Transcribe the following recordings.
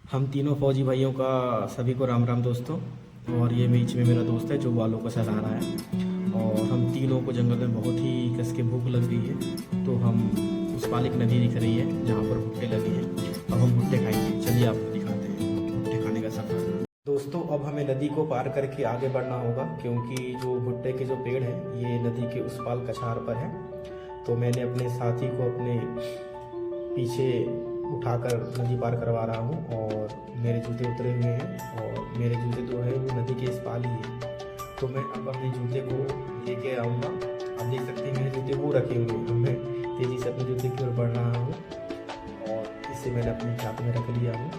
हम तीनों फौजी भाइयों का सभी को राम राम दोस्तों। और ये बीच में मेरा दोस्त है जो बालों को सहला रहा है। और हम तीनों को जंगल में बहुत ही कस के भूख लग रही है, तो हम उस पार एक नदी दिख रही है जहाँ पर भुट्टे लगे हैं। अब हम भुट्टे खाएंगे। चलिए आपको दिखाते हैं भुट्टे खाने का सफ़र। दोस्तों अब हमें नदी को पार करके आगे बढ़ना होगा, क्योंकि जो भुट्टे के जो पेड़ हैं ये नदी के उस पार कछार पर है। तो मैंने अपने साथी को अपने पीछे उठाकर नदी पार करवा रहा हूँ और मेरे जूते उतरे हुए हैं और मेरे जूते जो है वो नदी के इस पार ही है। तो मैं अब अपने जूते को लेके आऊँगा। आप देख सकते हैं मेरे जूते वो रखे हुए हैं। मैं तेज़ी से अपने जूते की ओर बढ़ रहा हूँ और इसे मैंने अपने हाथ में रख लिया हूँ।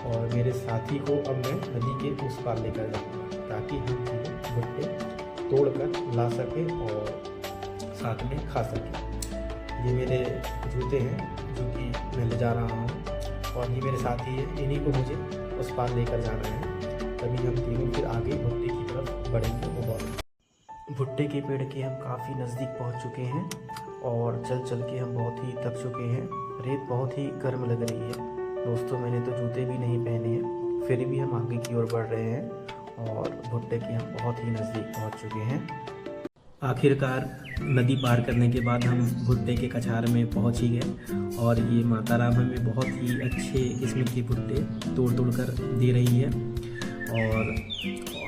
और मेरे साथी को अब मैं नदी के उस पार लेकर जाऊँगा ताकि हम तीनों भुट्टे तोड़ कर ला सकें और साथ में खा सकें। ये मेरे जूते हैं जो कि मैं ले जा रहा हूँ और ये मेरे साथी है, इन्हीं को मुझे उस पार लेकर जाना है। तभी हम तीनों फिर आगे भुट्टे की तरफ बढ़ेंगे। और भुट्टे के पेड़ के हम काफ़ी नज़दीक पहुँच चुके हैं और चल चल के हम बहुत ही थक चुके हैं। रेत बहुत ही गर्म लग रही है दोस्तों। मैंने तो जूते भी नहीं पहने हैं, फिर भी हम आगे की ओर बढ़ रहे हैं और भुट्टे के हम बहुत ही नज़दीक पहुँच चुके हैं। आखिरकार नदी पार करने के बाद हम भुट्टे के कछार में पहुंच ही गए और ये माता राम हमें बहुत ही अच्छे किस्म के भुट्टे तोड़ तोड़ कर दे रही है। और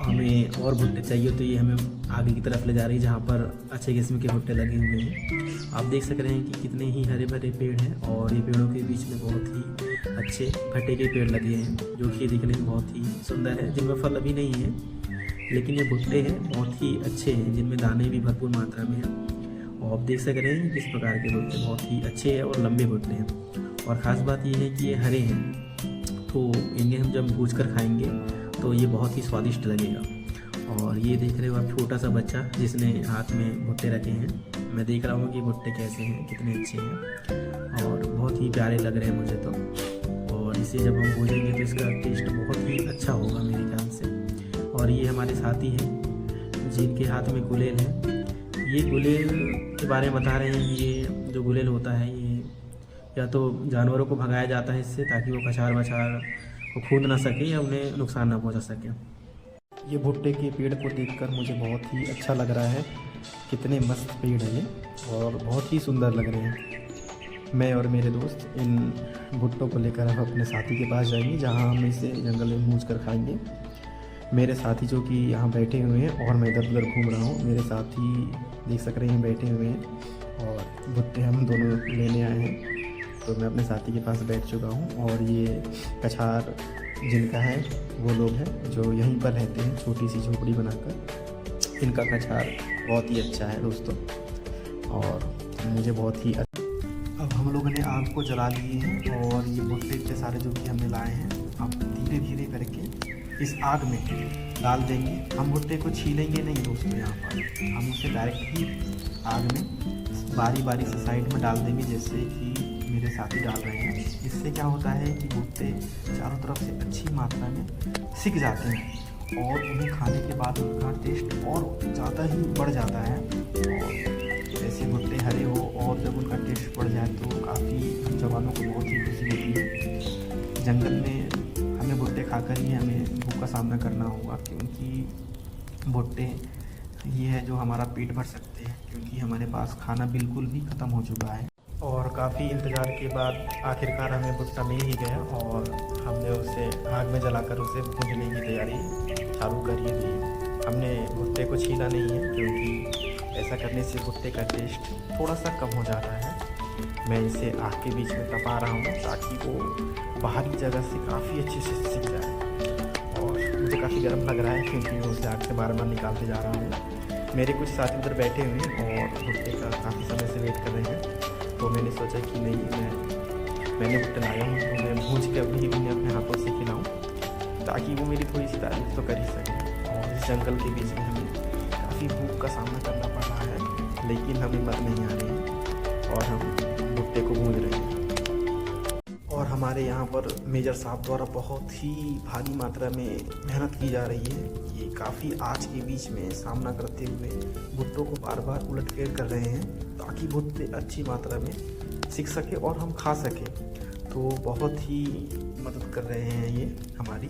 हमें और भुट्टे चाहिए तो ये हमें आगे की तरफ ले जा रही है जहाँ पर अच्छे किस्म के भुट्टे लगे हुए हैं। आप देख सक रहे हैं कि कितने ही हरे भरे पेड़ हैं और ये पेड़ों के बीच में बहुत ही अच्छे भुट्टे के पेड़ लगे हैं जो कि दिखने में बहुत ही सुंदर है, जिनमें फल अभी नहीं है लेकिन ये भुट्टे हैं बहुत ही अच्छे हैं जिनमें दाने भी भरपूर मात्रा में हैं। और आप देख सक रहे हैं किस प्रकार के भुट्टे बहुत ही अच्छे हैं और लंबे भुट्टे हैं। और ख़ास बात ये है कि ये हरे हैं, तो इन्हें हम जब भूज कर खाएंगे तो ये बहुत ही स्वादिष्ट लगेगा। और ये देख रहे हो आप छोटा सा बच्चा जिसने हाथ में भुट्टे रखे हैं। मैं देख रहा हूँ कि भुट्टे कैसे हैं, कितने अच्छे हैं और बहुत ही प्यारे लग रहे हैं मुझे तो। और इसे जब हम भूजेंगे तो इसका टेस्ट बहुत ही अच्छा होगा मेरे ख्याल से। और ये हमारे साथी हैं जिनके हाथ में गुलेल है। ये गुलेल के बारे में बता रहे हैं कि ये जो गुलेल होता है ये या तो जानवरों को भगाया जाता है इससे ताकि वो कछार वछार को कूद ना सके या उन्हें नुकसान ना पहुंचा सके। ये भुट्टे के पेड़ को देखकर मुझे बहुत ही अच्छा लग रहा है। कितने मस्त पेड़ हैं ये और बहुत ही सुंदर लग रहे हैं। मैं और मेरे दोस्त इन भुट्टों को लेकर हम अपने साथी के पास जाएंगे जहाँ हम इसे जंगल में भूज कर खाएँगे। मेरे साथी जो कि यहाँ बैठे हुए हैं और मैं इधर उधर घूम रहा हूँ। मेरे साथी देख सक रहे हैं बैठे हुए हैं और भुट्टे हम दोनों लेने आए हैं। तो मैं अपने साथी के पास बैठ चुका हूँ और ये कछार जिनका है वो लोग हैं जो यहीं पर रहते हैं छोटी सी झोपड़ी बनाकर। इनका कछार बहुत ही अच्छा है दोस्तों और मुझे बहुत ही अब हम लोगों ने आग को जला लिए हैं और ये भुट्टे इतने सारे जो कि हमने लाए हैं अब धीरे धीरे करके इस आग में डाल देंगे। हम भुट्टे को छीलेंगे नहीं दोस्तों, यहाँ पर हम उसे डायरेक्ट ही आग में बारी बारी से साइड में डाल देंगे जैसे कि मेरे साथी डाल रहे हैं। इससे क्या होता है कि भुट्टे चारों तरफ से अच्छी मात्रा में सिक जाते हैं और उन्हें खाने के बाद उनका टेस्ट और ज़्यादा ही बढ़ जाता है। और जैसे भुट्टे हरे हो और जब उनका टेस्ट बढ़ जाए तो काफ़ी हम जवानों को बहुत ही खुशी होती है। जंगल में हमें भुट्टे खाकर ही हमें भूख का सामना करना होगा, क्योंकि भुट्टे ये है जो हमारा पेट भर सकते हैं, क्योंकि हमारे पास खाना बिल्कुल भी ख़त्म हो चुका है। और काफ़ी इंतज़ार के बाद आखिरकार हमें भुट्टा मिल ही गया और हमने उसे आग में जलाकर उसे भूनने की तैयारी चालू कर ही दी। हमने भुट्टे को छीला नहीं है क्योंकि ऐसा करने से भुट्टे का टेस्ट थोड़ा सा कम हो जाता है। मैं इसे आग के बीच में तपा रहा हूँ ताकि वो बाहरी जगह से काफ़ी अच्छे से सीख जाए। और मुझे काफ़ी गर्म लग रहा है क्योंकि मैं उसे आग से बार बार निकालते जा रहा हूँ। मेरे कुछ साथी उधर बैठे हुए हैं और भुट्टे का काफ़ी समय से वेट कर रहे हैं। तो मैंने सोचा कि नहीं मैंने भुट्टे लाया हूँ तो मैं भूज के अभी उन्हें अपने हाथों से खिलाऊँ ताकि वो मेरी थोड़ी सी तारीफ तो कर ही सकें। और इस जंगल के बीच में हमें काफ़ी भूख का सामना करना पड़ रहा है लेकिन हमें मत नहीं आ रही है और हम भुट्टे को भूज रहे हैं। और हमारे यहाँ पर मेजर साहब द्वारा बहुत ही भारी मात्रा में मेहनत की जा रही है। ये काफ़ी आँच के बीच में सामना करते हुए भुट्टों को बार बार उलटफेर कर रहे हैं ताकि भुट्टे अच्छी मात्रा में सीख सके और हम खा सकें। तो बहुत ही मदद कर रहे हैं ये हमारी,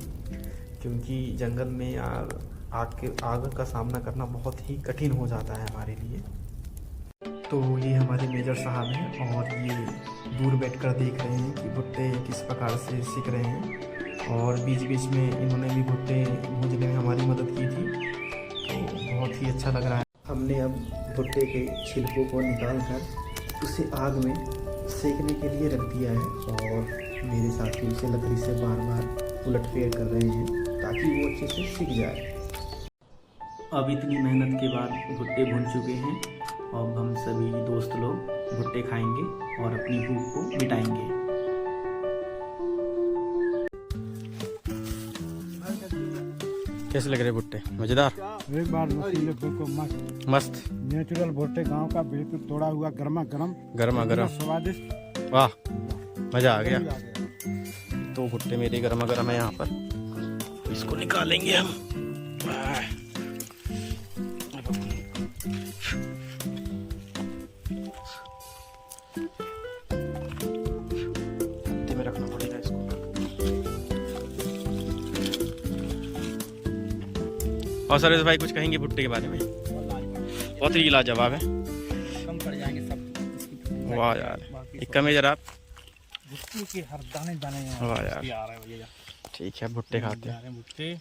क्योंकि जंगल में आग का सामना करना बहुत ही कठिन हो जाता है हमारे लिए। तो ये हमारे मेजर साहब हैं और ये दूर बैठकर देख रहे हैं कि भुट्टे किस प्रकार से सीख रहे हैं, और बीच बीच में इन्होंने भी भुट्टे भूनने में हमारी मदद की थी। तो बहुत ही अच्छा लग रहा है। हमने अब भुट्टे के छिलकों को निकाल कर उसे आग में सेकने के लिए रख दिया है, और मेरे साथी उसे लकड़ी से बार बार उलटफेर कर रहे हैं ताकि वो अच्छे से सीख जाए। अब इतनी मेहनत के बाद भुट्टे भुन चुके हैं। अब हम सभी दोस्त लोग भुट्टे खाएंगे और अपनी भूख को मिटाएंगे। कैसे लग रहे भुट्टे? मजेदार, एक बार मस्त मस्त नेचुरल भुट्टे, गांव का बिल्कुल तोड़ा हुआ गर्मा गर्म स्वादिष्ट। वाह, मजा आ गया। तो भुट्टे मेरे गर्मा गर्म है यहाँ पर, इसको निकालेंगे हम। में रखना पड़ेगा इसको। और सर भाई कुछ कहेंगे भुट्टे के बारे में? बहुत ही लाजवाब है। कम पड़ जाएंगे सब। वाह यार, एक कम है जरा आप। भुट्टे के हर दाने दाने। वाह यार, ठीक है भुट्टे खाते हैं। भुट्टे